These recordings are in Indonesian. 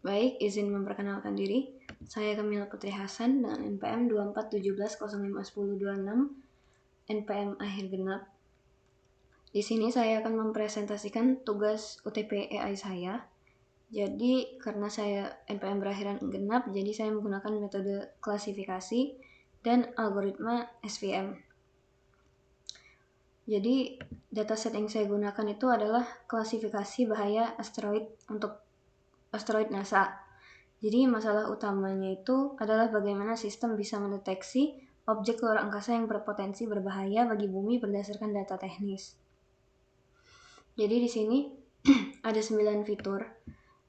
Baik, izin memperkenalkan diri. Saya Kamila Putri Hasan dengan NPM 2417051026, NPM akhir genap. Di sini saya akan mempresentasikan tugas UTP AI saya. Jadi karena saya NPM berakhiran genap, jadi saya menggunakan metode klasifikasi dan algoritma SVM. Jadi dataset yang saya gunakan itu adalah klasifikasi bahaya asteroid untuk asteroid NASA. Jadi masalah utamanya itu adalah bagaimana sistem bisa mendeteksi objek luar angkasa yang berpotensi berbahaya bagi bumi berdasarkan data teknis. Jadi di sini ada 9 fitur,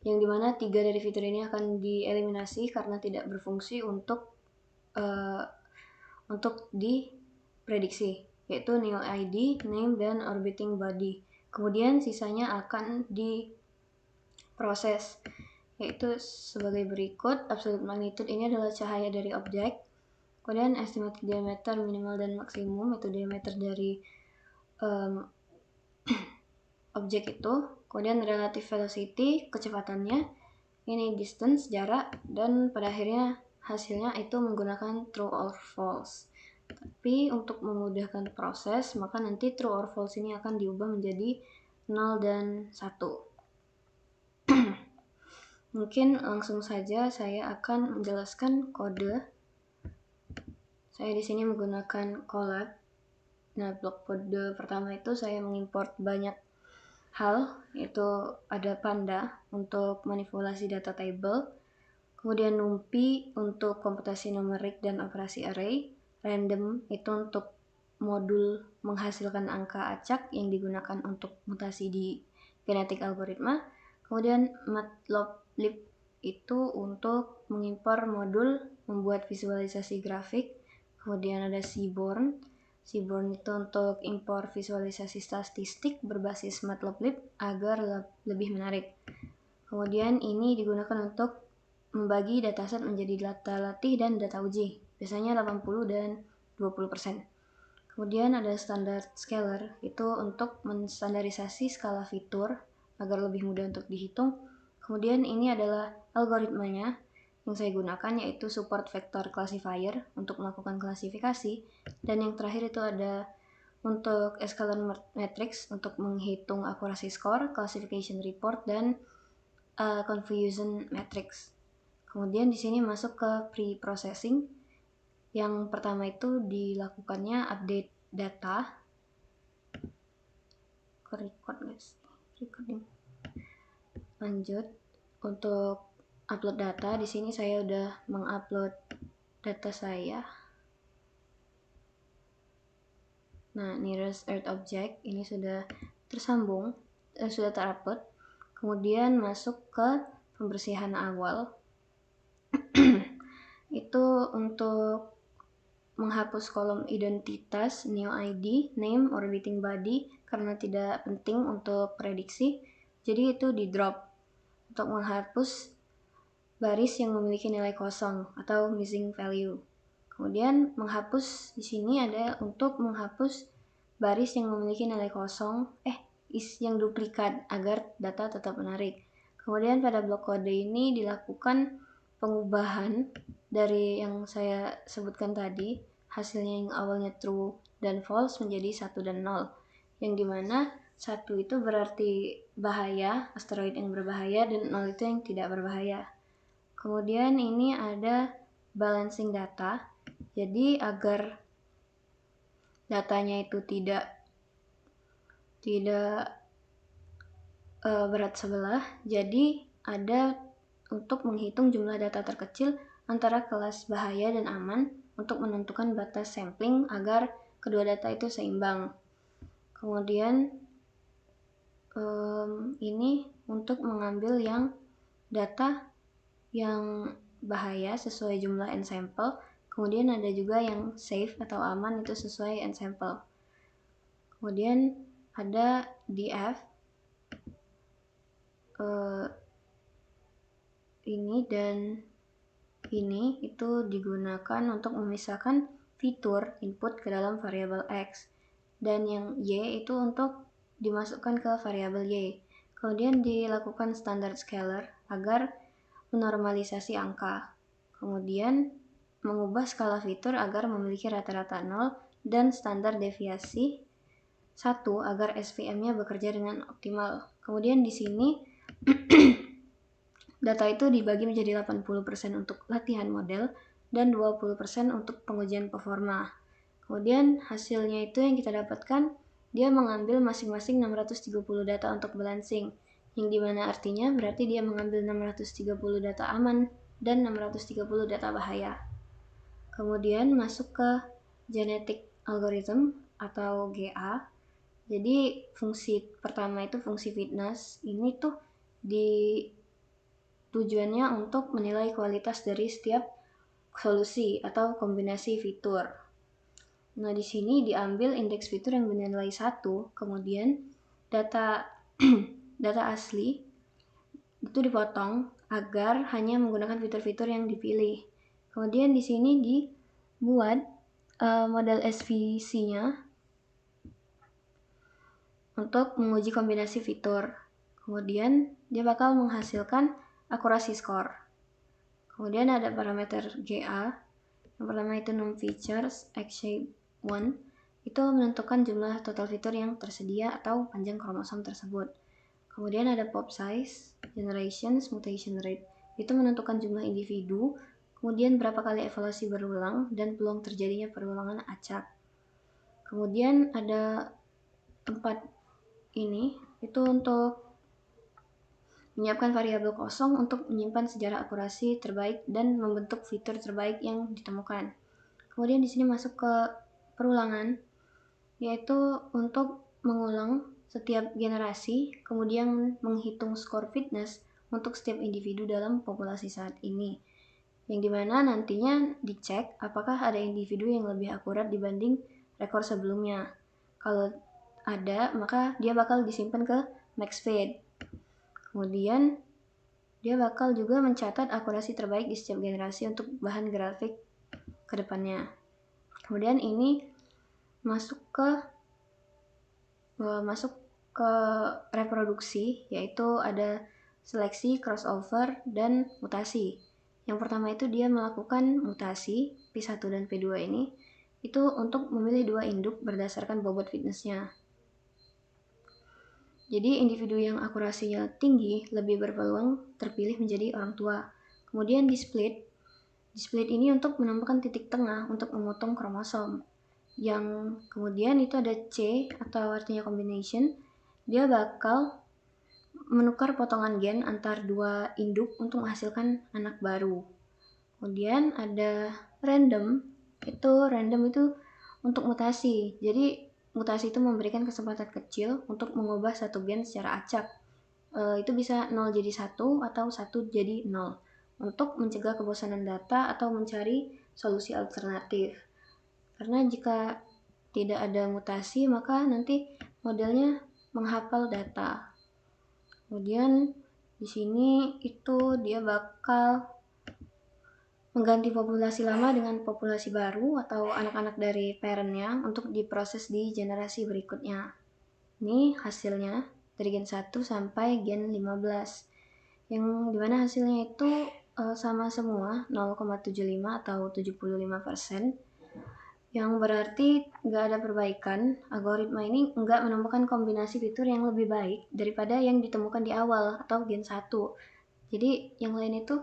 yang dimana 3 dari fitur ini akan dieliminasi karena tidak berfungsi untuk diprediksi, yaitu Neo ID, Name, dan Orbiting Body. Kemudian sisanya akan diproses, yaitu sebagai berikut. Absolute magnitude ini adalah cahaya dari objek. Kemudian estimated diameter minimal dan maksimum, itu diameter dari objek itu. Kemudian relative velocity, kecepatannya. Ini distance, jarak. Dan pada akhirnya hasilnya itu menggunakan true or false. Tapi untuk memudahkan proses, maka nanti true or false ini akan diubah menjadi 0 dan 1. Mungkin langsung saja saya akan menjelaskan kode. Saya di sini menggunakan Colab. Nah, blok kode pertama itu saya mengimport banyak hal, yaitu ada Panda untuk manipulasi data table, kemudian NumPy untuk komputasi numerik dan operasi array, Random itu untuk modul menghasilkan angka acak yang digunakan untuk mutasi di genetik algoritma, kemudian Matplotlib itu untuk mengimpor modul membuat visualisasi grafik, kemudian ada Seaborn itu untuk impor visualisasi statistik berbasis Matplotlib agar lebih menarik. Kemudian ini digunakan untuk membagi dataset menjadi data latih dan data uji, biasanya 80 dan 20%. Kemudian ada standard scaler, itu untuk menstandarisasi skala fitur agar lebih mudah untuk dihitung. Kemudian ini adalah algoritmanya yang saya gunakan, yaitu support vector classifier untuk melakukan klasifikasi. Dan yang terakhir itu ada untuk Echelon matrix untuk menghitung akurasi skor, classification report, dan confusion matrix. Kemudian di sini masuk ke pre-processing. Yang pertama itu dilakukannya update data. Recording. Lanjut untuk upload data. Di sini saya udah mengupload data saya. Nah, nearest Earth object ini sudah tersambung, sudah terupload. Kemudian masuk ke pembersihan awal. Itu untuk menghapus kolom identitas, Neo ID, Name, Orbiting Body karena tidak penting untuk prediksi. Jadi itu di drop untuk menghapus baris yang memiliki nilai kosong atau missing value. Kemudian menghapus di sini ada untuk menghapus baris yang memiliki nilai kosong, yang duplikat agar data tetap menarik. Kemudian pada blok kode ini dilakukan pengubahan dari yang saya sebutkan tadi, hasilnya yang awalnya true dan false menjadi 1 dan 0. Yang dimana 1 itu berarti bahaya, asteroid yang berbahaya, dan 0 itu yang tidak berbahaya. Kemudian ini ada balancing data. Jadi agar datanya itu tidak berat sebelah, jadi ada untuk menghitung jumlah data terkecil antara kelas bahaya dan aman untuk menentukan batas sampling agar kedua data itu seimbang. Kemudian ini untuk mengambil yang data yang bahaya sesuai jumlah n sample. Kemudian ada juga yang safe atau aman, itu sesuai n sample. Kemudian ada DF, ini dan ini itu digunakan untuk memisahkan fitur input ke dalam variabel X, dan yang Y itu untuk dimasukkan ke variabel Y. Kemudian dilakukan standard scaler agar menormalisasi angka. Kemudian mengubah skala fitur agar memiliki rata-rata 0 dan standar deviasi 1 agar SVM-nya bekerja dengan optimal. Kemudian di sini data itu dibagi menjadi 80% untuk latihan model dan 20% untuk pengujian performa. Kemudian hasilnya itu yang kita dapatkan, dia mengambil masing-masing 630 data untuk balancing, yang dimana artinya berarti dia mengambil 630 data aman dan 630 data bahaya. Kemudian masuk ke genetic algorithm atau GA. Jadi fungsi pertama itu fungsi fitness. Ini tuh tujuannya untuk menilai kualitas dari setiap solusi atau kombinasi fitur. Nah, di sini diambil indeks fitur yang bernilai 1, kemudian data data asli itu dipotong agar hanya menggunakan fitur-fitur yang dipilih. Kemudian di sini dibuat model SVC-nya untuk menguji kombinasi fitur. Kemudian dia bakal menghasilkan akurasi skor. Kemudian ada parameter GA. Yang pertama itu num features X-shape 1. Itu menentukan jumlah total fitur yang tersedia atau panjang kromosom tersebut. Kemudian ada pop size, generations, mutation rate. Itu menentukan jumlah individu, kemudian berapa kali evaluasi berulang, dan peluang terjadinya perulangan acak. Kemudian ada 4 ini, itu untuk menyiapkan variabel kosong untuk menyimpan sejarah akurasi terbaik dan membentuk fitur terbaik yang ditemukan. Kemudian di sini masuk ke perulangan, yaitu untuk mengulang setiap generasi, kemudian menghitung skor fitness untuk setiap individu dalam populasi saat ini, yang dimana nantinya dicek apakah ada individu yang lebih akurat dibanding rekor sebelumnya. Kalau ada, maka dia bakal disimpan ke MaxFit. Kemudian dia bakal juga mencatat akurasi terbaik di setiap generasi untuk bahan grafik ke depannya. Kemudian ini masuk ke reproduksi, yaitu ada seleksi, crossover, dan mutasi. Yang pertama itu dia melakukan mutasi P1 dan P2 ini itu untuk memilih 2 induk berdasarkan bobot fitnessnya. Jadi individu yang akurasinya tinggi lebih berpeluang terpilih menjadi orang tua. Kemudian di split ini untuk menemukan titik tengah untuk memotong kromosom. Yang kemudian itu ada C atau artinya combination. Dia bakal menukar potongan gen antar 2 induk untuk menghasilkan anak baru. Kemudian ada random itu untuk mutasi. Jadi mutasi itu memberikan kesempatan kecil untuk mengubah satu gen secara acak. Itu bisa 0 jadi 1 atau 1 jadi 0 untuk mencegah kebosanan data atau mencari solusi alternatif. Karena jika tidak ada mutasi, maka nanti modelnya menghafal data. Kemudian di sini itu dia bakal mengganti populasi lama dengan populasi baru atau anak-anak dari parentnya untuk diproses di generasi berikutnya. Ini hasilnya dari gen 1 sampai gen 15. Yang dimana hasilnya itu sama semua 0,75 atau 75%. Yang berarti nggak ada perbaikan. Algoritma ini nggak menemukan kombinasi fitur yang lebih baik daripada yang ditemukan di awal atau gen 1. Jadi yang lain itu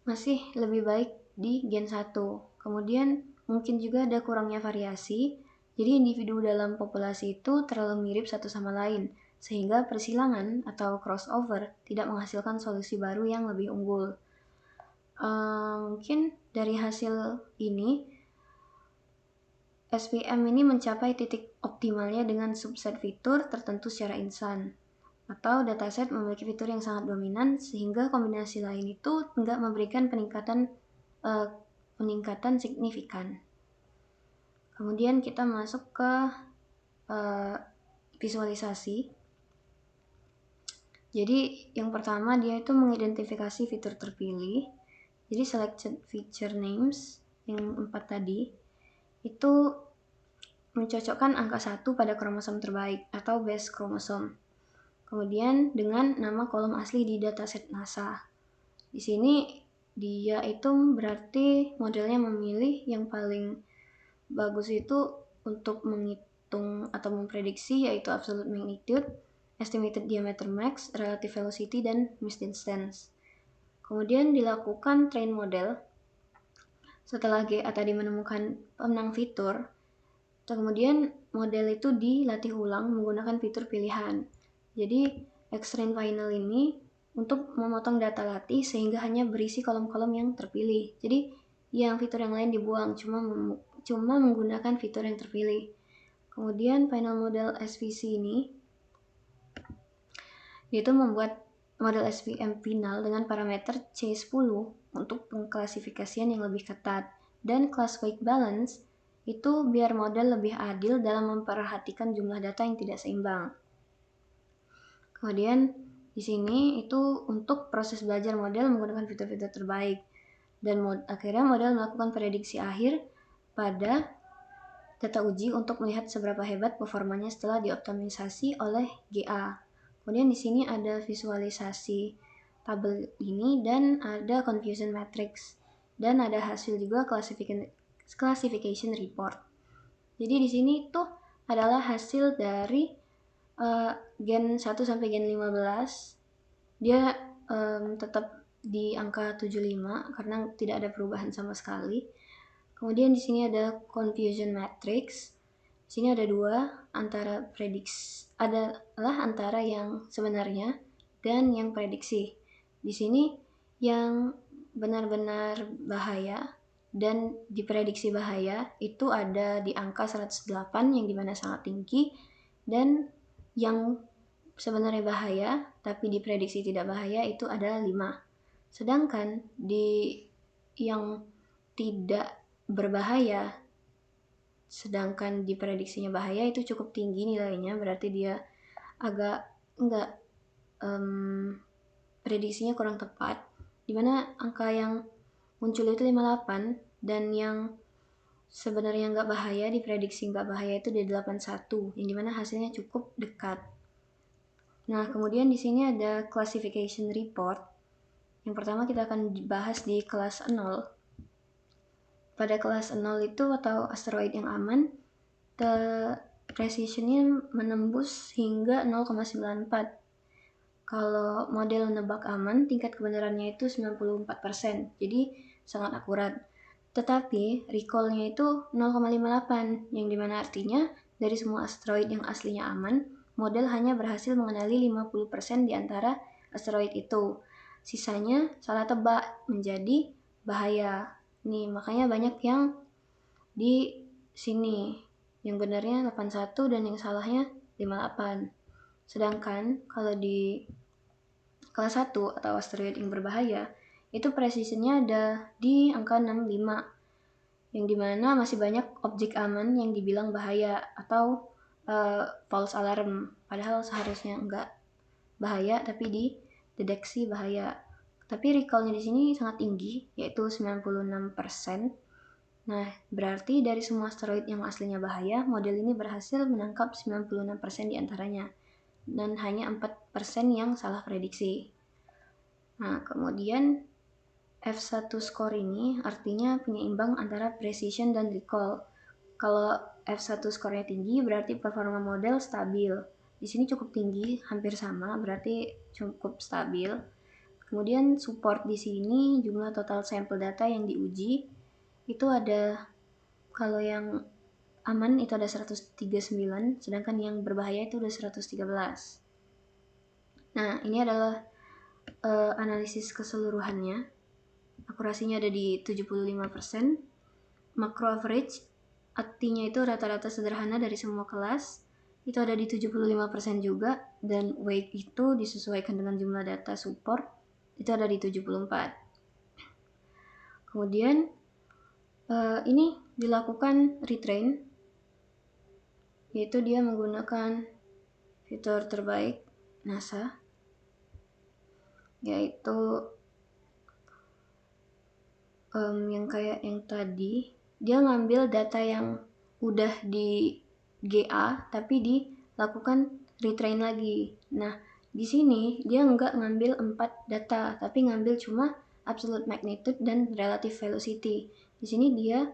masih lebih baik di gen 1. Kemudian mungkin juga ada kurangnya variasi. Jadi individu dalam populasi itu terlalu mirip satu sama lain, sehingga persilangan atau crossover tidak menghasilkan solusi baru yang lebih unggul. Mungkin dari hasil ini, SVM ini mencapai titik optimalnya dengan subset fitur tertentu secara insan, atau dataset memiliki fitur yang sangat dominan sehingga kombinasi lain itu nggak memberikan peningkatan signifikan. Kemudian kita masuk ke visualisasi. Jadi yang pertama dia itu mengidentifikasi fitur terpilih. Jadi selected feature names yang 4 tadi itu mencocokkan angka 1 pada kromosom terbaik atau base kromosom. Kemudian dengan nama kolom asli di dataset NASA. Di sini dia itu berarti modelnya memilih yang paling bagus itu untuk menghitung atau memprediksi, yaitu absolute magnitude, estimated diameter max, relative velocity, dan mean distance. Kemudian dilakukan train model. Setelah GA tadi menemukan pemenang fitur, kemudian model itu dilatih ulang menggunakan fitur pilihan. Jadi X-Train Final ini untuk memotong data latih sehingga hanya berisi kolom-kolom yang terpilih. Jadi yang fitur yang lain dibuang, cuma menggunakan fitur yang terpilih. Kemudian final model SVC ini yaitu membuat model SVM final dengan parameter C10 untuk pengklasifikasian yang lebih ketat. Dan class weight balance itu biar model lebih adil dalam memperhatikan jumlah data yang tidak seimbang. Kemudian di sini itu untuk proses belajar model menggunakan fitur-fitur terbaik. Dan akhirnya model melakukan prediksi akhir pada data uji untuk melihat seberapa hebat performanya setelah dioptimisasi oleh GA. Kemudian di sini ada visualisasi tabel ini dan ada confusion matrix dan ada hasil juga classification report. Jadi di sini tuh adalah hasil dari gen 1 sampai gen 15. Dia tetap di angka 75 karena tidak ada perubahan sama sekali. Kemudian di sini ada confusion matrix. Di sini ada dua, antara adalah antara yang sebenarnya dan yang prediksi. Di sini yang benar-benar bahaya dan diprediksi bahaya itu ada di angka 108 yang dimana sangat tinggi, dan yang sebenarnya bahaya tapi diprediksi tidak bahaya itu ada 5. Sedangkan di yang tidak berbahaya sedangkan diprediksinya bahaya itu cukup tinggi nilainya, berarti dia agak prediksinya kurang tepat, dimana angka yang muncul itu 58 dan yang sebenarnya nggak bahaya diprediksi nggak bahaya itu di 81, yang dimana hasilnya cukup dekat. Nah, kemudian di sini ada classification report. Yang pertama kita akan bahas di kelas 0. Pada kelas 0 itu atau asteroid yang aman, precisionnya menembus hingga 0,94. Kalau model nebak aman, tingkat kebenarannya itu 94%, jadi sangat akurat. Tetapi recall-nya itu 0,58, yang dimana artinya dari semua asteroid yang aslinya aman, model hanya berhasil mengenali 50% di antara asteroid itu. Sisanya salah tebak menjadi bahaya. Nih, makanya banyak yang di sini yang benarnya 81 dan yang salahnya 58. Sedangkan kalau di kelas 1 atau asteroid yang berbahaya, itu precisionnya ada di angka 65, yang dimana masih banyak objek aman yang dibilang bahaya atau false alarm, padahal seharusnya enggak bahaya tapi dideteksi bahaya. Tapi recall-nya di sini sangat tinggi, yaitu 96%. Nah, berarti dari semua asteroid yang aslinya bahaya, model ini berhasil menangkap 96% diantaranya, dan hanya 4% yang salah prediksi. Nah, kemudian F1 score ini artinya penyeimbang antara precision dan recall. Kalau F1 skornya tinggi, berarti performa model stabil. Di sini cukup tinggi, hampir sama, berarti cukup stabil. Kemudian support di sini jumlah total sampel data yang diuji itu ada, kalau yang aman itu ada 139, sedangkan yang berbahaya itu udah 113. Nah, ini adalah analisis keseluruhannya. Akurasinya ada di 75%. Macro average, artinya itu rata-rata sederhana dari semua kelas, itu ada di 75% juga, dan weight itu disesuaikan dengan jumlah data support, itu ada di 74. Kemudian ini dilakukan retrain, yaitu dia menggunakan fitur terbaik NASA, yaitu yang kayak yang tadi, dia ngambil data yang udah di GA tapi dilakukan retrain lagi. Nah, di sini dia nggak ngambil 4 data, tapi ngambil cuma absolute magnitude dan relative velocity. Di sini dia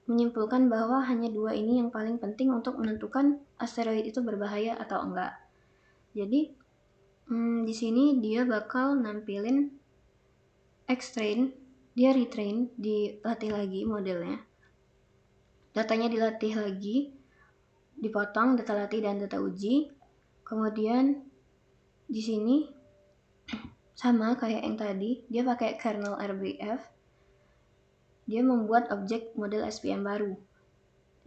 menyimpulkan bahwa hanya 2 ini yang paling penting untuk menentukan asteroid itu berbahaya atau enggak. Jadi di sini dia bakal nampilin X-train, dia retrain, dilatih lagi modelnya. Datanya dilatih lagi, dipotong data latih dan data uji. Kemudian di sini sama kayak yang tadi, dia pakai kernel RBF. Dia membuat objek model SPM baru.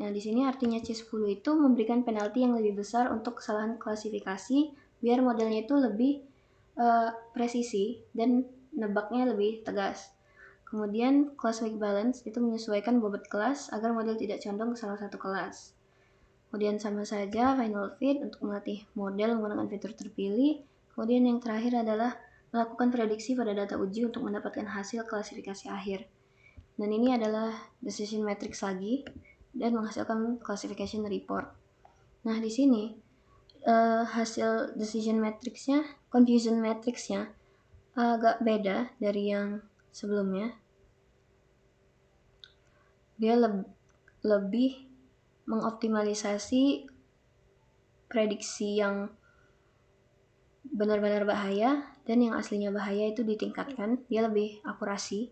Nah, di sini artinya C10 itu memberikan penalti yang lebih besar untuk kesalahan klasifikasi biar modelnya itu lebih presisi dan nebaknya lebih tegas. Kemudian class weak balance itu menyesuaikan bobot kelas agar model tidak condong ke salah satu kelas. Kemudian sama saja final fit untuk melatih model menggunakan fitur terpilih. Kemudian yang terakhir adalah melakukan prediksi pada data uji untuk mendapatkan hasil klasifikasi akhir. Dan ini adalah decision matrix lagi dan menghasilkan classification report. Nah, di sini hasil decision matrixnya, confusion matrixnya agak beda dari yang sebelumnya. Dia lebih mengoptimalisasi prediksi yang benar-benar bahaya dan yang aslinya bahaya itu ditingkatkan, dia lebih akurasi.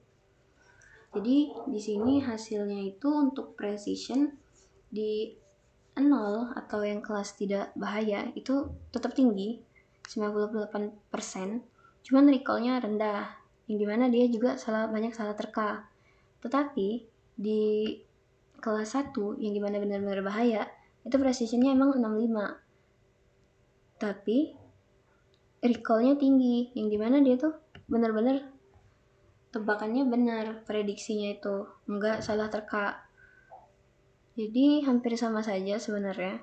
Jadi di sini hasilnya itu untuk precision di 0 atau yang kelas tidak bahaya itu tetap tinggi 98%, cuman recallnya rendah, yang dimana dia juga banyak salah terka. Tetapi di kelas 1 yang dimana benar-benar bahaya itu precisionnya emang 65, tapi recallnya tinggi, yang dimana dia tuh benar-benar tebakannya benar, prediksinya itu enggak salah terka. Jadi hampir sama saja sebenarnya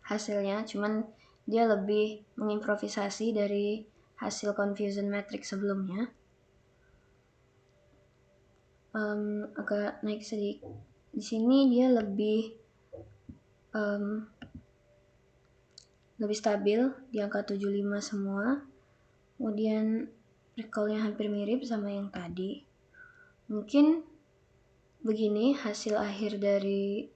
hasilnya, cuman dia lebih mengimprovisasi dari hasil confusion matrix sebelumnya. Agak naik sedikit. Di sini dia lebih stabil di angka 75 semua. Kemudian recallnya hampir mirip sama yang tadi. Mungkin begini hasil akhir dari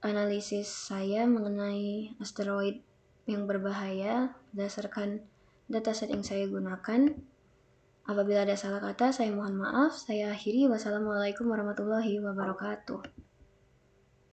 analisis saya mengenai asteroid yang berbahaya berdasarkan dataset yang saya gunakan. Apabila ada salah kata, saya mohon maaf. Saya akhiri. Wassalamualaikum warahmatullahi wabarakatuh.